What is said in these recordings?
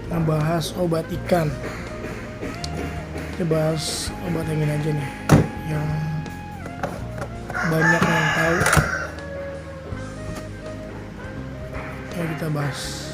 Ngebahas obat ikan. Kita bahas obat yang ini aja nih, yang banyak yang tahu. Ya kita bahas.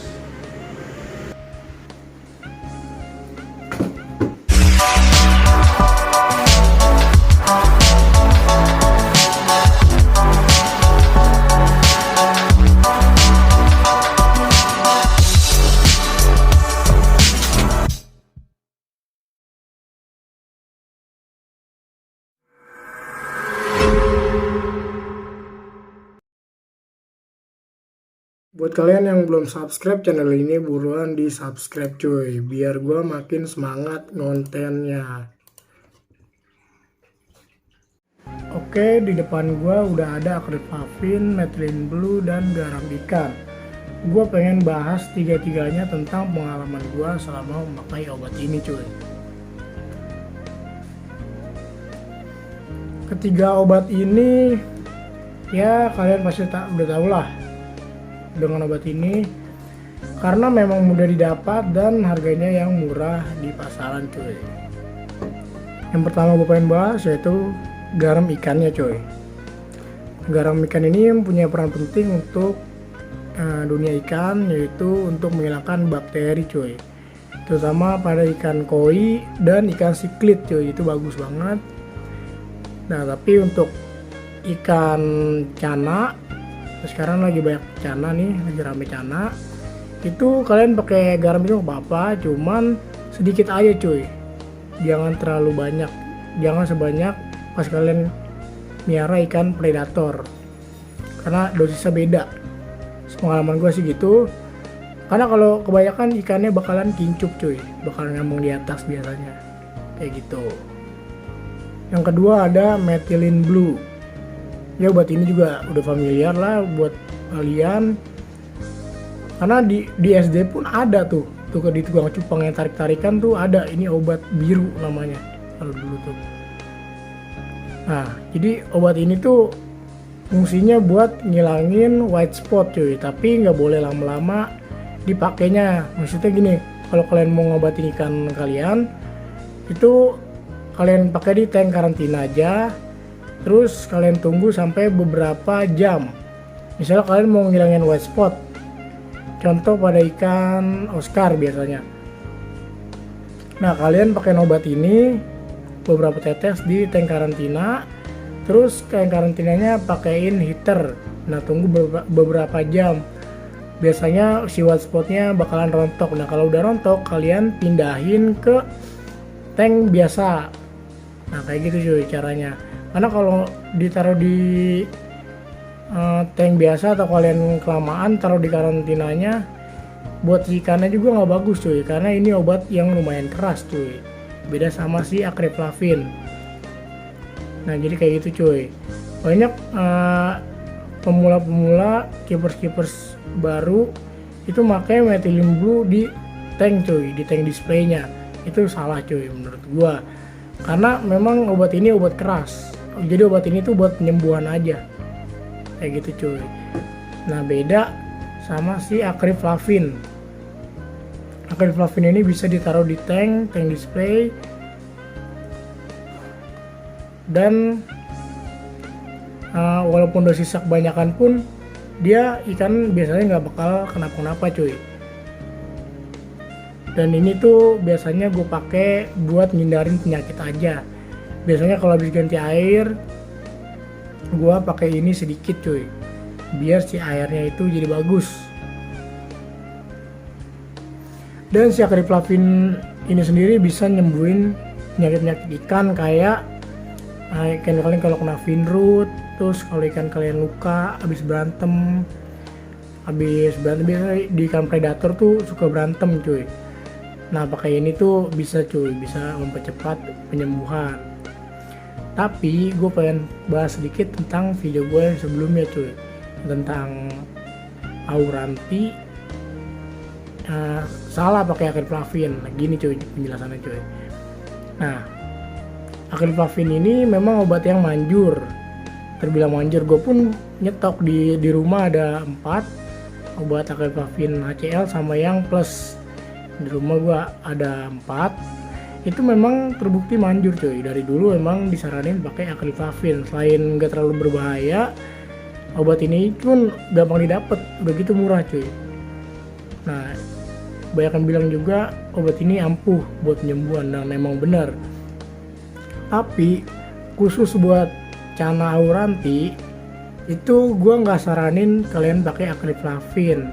Buat kalian yang belum subscribe channel ini, buruan di subscribe cuy, biar gua makin semangat ngontennya. Oke, di depan gua udah ada akriplavin, methylene blue, dan garam ikan. Gua pengen bahas tiga-tiganya tentang pengalaman gua selama memakai obat ini cuy. Ketiga obat ini ya kalian pasti udah tahu lah dengan obat ini, karena memang mudah didapat dan harganya yang murah di pasaran cuy. Yang pertama gue pengen bahas yaitu garam ikannya cuy. Garam ikan ini punya peran penting untuk dunia ikan, yaitu untuk menghilangkan bakteri cuy, terutama pada ikan koi dan ikan siklit cuy, itu bagus banget. Nah tapi untuk ikan cana, sekarang lagi banyak cana nih, lagi rame cana, itu kalian pakai garam itu nggak apa-apa, cuman sedikit aja cuy, jangan terlalu banyak, jangan sebanyak pas kalian miara ikan predator, karena dosisnya beda. Pengalaman gue sih gitu, karena kalau kebanyakan ikannya bakalan kincup cuy, bakalan ngambang di atas biasanya kayak gitu. Yang kedua ada methylene blue. Ya obat ini juga udah familiar lah buat kalian, karena di SD pun ada tuh di tukang cupang yang tarik-tarikan tuh ada, ini obat biru namanya kalau dulu tuh. Nah jadi obat ini tuh fungsinya buat ngilangin white spot cuy, tapi nggak boleh lama-lama dipakainya. Maksudnya gini, kalau kalian mau ngobatin ikan kalian itu kalian pakai di tank karantina aja, terus kalian tunggu sampai beberapa jam. Misalnya kalian mau ngilangin white spot, contoh pada ikan Oscar biasanya. Nah kalian pakai obat ini beberapa tetes di tank karantina, terus tank karantinanya pakein heater. Nah tunggu beberapa jam, biasanya si white spotnya bakalan rontok. Nah kalau udah rontok kalian pindahin ke tank biasa. Nah kayak gitu cuy caranya. Karena kalau ditaruh di tank biasa atau kalian kelamaan taruh di karantinanya, buat ikannya juga nggak bagus cuy, karena ini obat yang lumayan keras cuy, beda sama si akriplavin. Nah jadi kayak gitu cuy. Banyak pemula-pemula, keepers baru itu pakai methylene blue di tank cuy, di tank displaynya. Itu salah cuy menurut gua, karena memang obat ini obat keras. Jadi obat ini tuh buat penyembuhan aja kayak gitu cuy. Nah beda sama si akriplavin. Akriplavin ini bisa ditaruh di tank display, dan walaupun dosis kebanyakan pun dia ikan biasanya nggak bakal kenapa-kenapa cuy. Dan ini tuh biasanya gue pakai buat ngindarin penyakit aja. Biasanya kalau habis ganti air gua pakai ini sedikit cuy, biar si airnya itu jadi bagus. Dan si akriplavin ini sendiri bisa nyembuhin penyakit-penyakit ikan, kayak ikan kalian kalau kena fin root, terus kalau ikan kalian luka habis berantem biasanya di ikan predator tuh suka berantem cuy. Nah pakai ini tuh bisa cuy, bisa mempercepat penyembuhan. Tapi gue pengen bahas sedikit tentang video gue yang sebelumnya cuy, tentang Auranti salah pakai akriplavin. Nah, gini cuy penjelasannya cuy. Nah akriplavin ini memang obat yang manjur, terbilang manjur. Gue pun nyetok di rumah ada 4, obat acrylflavin HCl sama yang plus. Di rumah gua ada 4. Itu memang terbukti manjur cuy. Dari dulu emang disaranin pakai acrylflavin. Selain gak terlalu berbahaya, obat ini pun gampang didapat, udah gitu murah cuy. Nah, banyak yang bilang juga obat ini ampuh buat penyembuhan, dan memang benar. Tapi khusus buat Cana Auranti itu gua nggak saranin kalian pakai acrylflavin.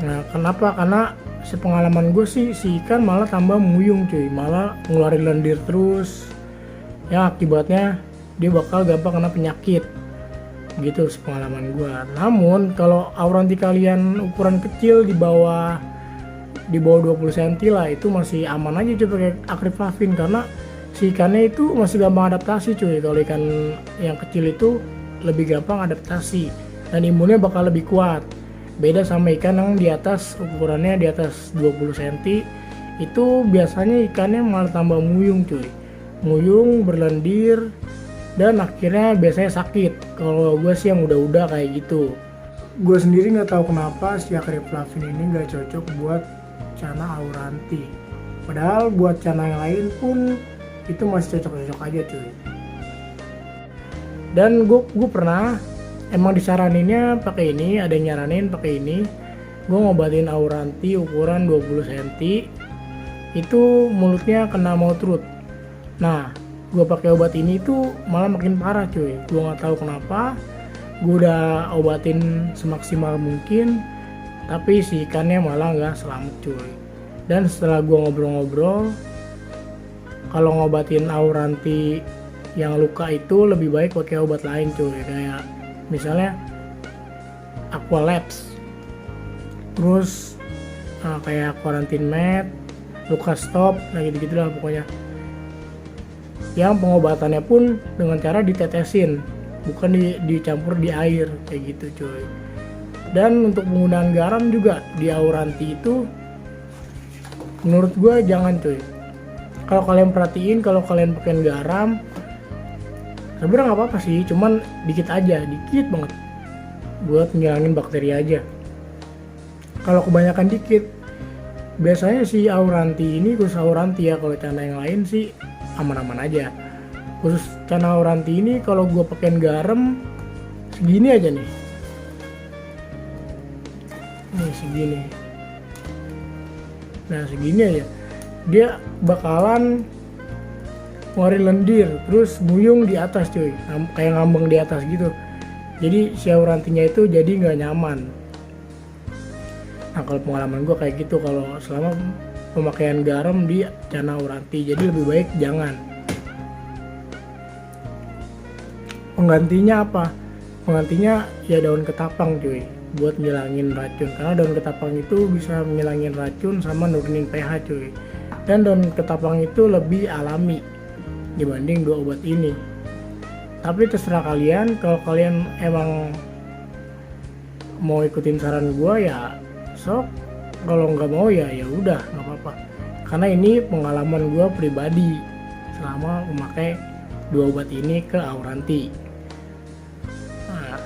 Nah, kenapa? Karena sepengalaman gue sih si ikan malah tambah muyung cuy, malah ngeluarin lendir terus. Ya akibatnya dia bakal gampang kena penyakit. Gitu sepengalaman gue. Namun kalau Auranti kalian ukuran kecil di bawah 20 cm lah, itu masih aman aja cuy pakai acrylflavin, karena si ikannya itu masih gampang adaptasi cuy. Kalau ikan yang kecil itu lebih gampang adaptasi dan imunnya bakal lebih kuat. Beda sama ikan yang di atas, ukurannya di atas 20 cm, itu biasanya ikannya malah tambah muyung cuy. Muyung, berlendir, dan akhirnya biasanya sakit. Kalau gue sih yang udah kayak gitu. Gue sendiri nggak tahu kenapa si acrylflavin ini nggak cocok buat Cana Auranti. Padahal buat Cana yang lain pun itu masih cocok-cocok aja cuy. Dan gue pernah emang disaraninnya pakai ini, ada yang nyaranin pakai ini. Gue ngobatin Auranti ukuran 20 cm, itu mulutnya kena mouth root. Nah, gue pakai obat ini tuh malah makin parah cuy. Gue nggak tahu kenapa. Gue udah obatin semaksimal mungkin, tapi si ikannya malah nggak selamat cuy. Dan setelah gue ngobrol-ngobrol, kalau ngobatin Auranti yang luka itu lebih baik pakai obat lain cuy, kayak misalnya Aqualabs, terus kayak Quarantine Med, Lucastop, nah gitu-gitu lah pokoknya. Yang pengobatannya pun dengan cara ditetesin, bukan dicampur di air kayak gitu cuy. Dan untuk penggunaan garam juga di Auranti itu menurut gue jangan cuy. Kalau kalian perhatiin, kalau kalian pakai garam sebenarnya nggak apa-apa sih, cuman dikit aja, dikit banget buat ngilangin bakteri aja. Kalau kebanyakan dikit, biasanya si Auranti ini, khusus Auranti ya, kalau Cana yang lain sih aman-aman aja. Khusus Cana Auranti ini kalau gue pakein garam segini aja nih segini, nah segini aja dia bakalan ngeluarin lendir, terus muyung di atas cuy, kayak ngambang di atas gitu. Jadi si Aurantinya itu jadi nggak nyaman. Nah kalau pengalaman gue kayak gitu kalau selama pemakaian garam di Cana Auranti, jadi lebih baik jangan. Penggantinya apa? Penggantinya ya daun ketapang cuy, buat ngilangin racun, karena daun ketapang itu bisa ngilangin racun sama nurunin pH cuy. Dan daun ketapang itu lebih alami dibanding dua obat ini. Tapi terserah kalian, kalau kalian emang mau ikutin saran gue ya sok, kalau nggak mau ya udah nggak apa-apa. Karena ini pengalaman gue pribadi selama memakai dua obat ini ke Auranti. Nah,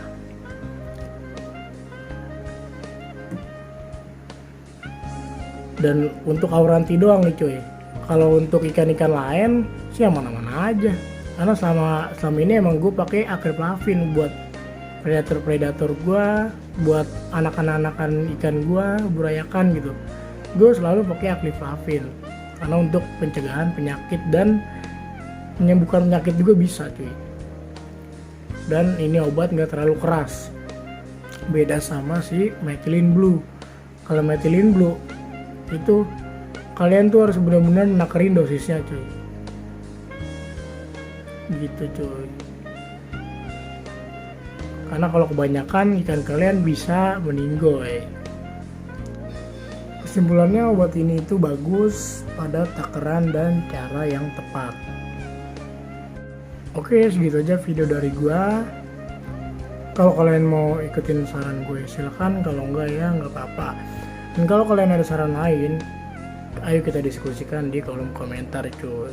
dan untuk Auranti doang nih cuy. Kalau untuk ikan-ikan lain sih aman-aman aja. Karena selama ini emang gue pakai acrylflavin buat predator gue, buat anak-anakan ikan gue, burayakan gitu. Gue selalu pakai acrylflavin karena untuk pencegahan penyakit dan menyembuhkan penyakit juga bisa cuy. Dan ini obat nggak terlalu keras. Beda sama si methylene blue. Kalau methylene blue itu kalian tuh harus benar-benar nakerin dosisnya cuy. Gitu cuy. Karena kalau kebanyakan ikan kalian bisa meninggoy. Kesimpulannya obat ini itu bagus pada takaran dan cara yang tepat. Oke, segitu aja video dari gua. Kalau kalian mau ikutin saran gue silahkan, kalau enggak ya nggak apa-apa. Dan kalau kalian ada saran lain, ayo kita diskusikan di kolom komentar cuy.